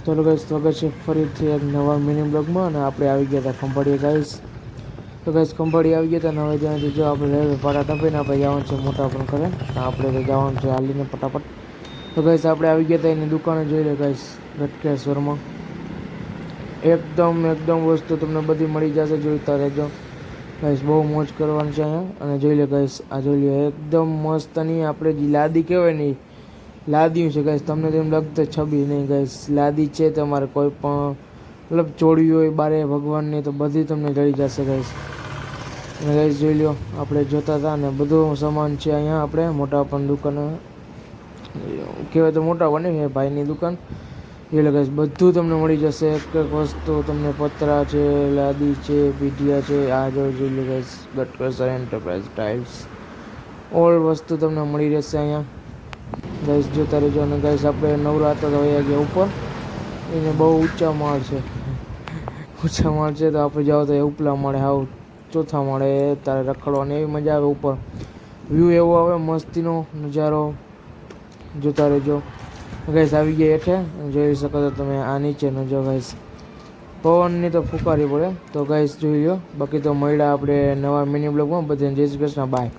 ચલો ગાઈસ, સ્વાગત છે ફરીથી એક નવા મિની બ્લોગમાં. અને આપણે આવી ગયા હતા ખંભાળીએ ગાઈસ. તો ગાઈસ ખંભાળીએ આવી ગયા હતા ને હવે ત્યાંથી જો આપણે રેલવે પાટા ટપીને આપણે જવાનું છે મોટા પણ કરે. આપણે તો જવાનું છે હાલીને ફટાફટ. તો ગાઈસ આપણે આવી ગયા હતા એની દુકાને, જોઈ લે ગાઈસ, ગટકેશ્વરમાં. એકદમ વસ્તુ તમને બધી મળી જશે, જોઈતા રહેજો ગાઈસ. બહુ મોજ કરવાની છે અહીંયા. અને જોઈ લે ગાઈસ, આ જોઈ લે એકદમ મસ્તની આપણે જે લાદી કહેવાય ને, લાદીયું છે ગાઈસ. તમને તેમ લાગતું છબી નહીં ગાઈસ, લાદી છે. તમારે કોઈ પણ મતલબ ચોડી હોય બારે ભગવાનની તો બધી તમને જડી જશે ગાઈસ. અને ગાઈસ જોઈ લો, આપણે જોતા હતા ને બધું સામાન છે અહીંયા. આપણે મોટા પણ દુકાન કહેવાય તો મોટા પણ નહીં, ભાઈની દુકાન. એટલે ગાઈસ બધું તમને મળી જશે, એક એક વસ્તુ તમને. પતરા છે, લાદી છે, પીઢિયા છે. આ જોઈ લો ગાઈસ, ગટકેશ્વર એન્ટરપ્રાઇઝ ટાઇલ્સ. ઓલ વસ્તુ તમને મળી રહેશે અહીંયા ગાઈસ. જોતા રહેજો. અને ગાઈસ આપણે નવરાત્ર તો વયા ગયા ઉપર. એને બહુ ઊંચા માળ છે, ઊંચા માળ છે. તો આપણે જાઓ તો એ ઉપલા માળે, હાવ ચોથા માળે તારે રખડવાની એવી મજા આવે ઉપર. વ્યૂ એવો આવે મસ્તીનો નજારો. જોતા રહેજો ગાઈસ. આવી ગયા હેઠે, જોઈ શકો તો તમે. આ નીચેનો જો ગાઈસ, પવનની તો ફૂંકારી પડે. તો ગાઈસ જોઈ લો. બાકી તો મળ્યા આપણે નવા મિની બ્લોગમાં. બધાને જય શ્રી કૃષ્ણ, બાય.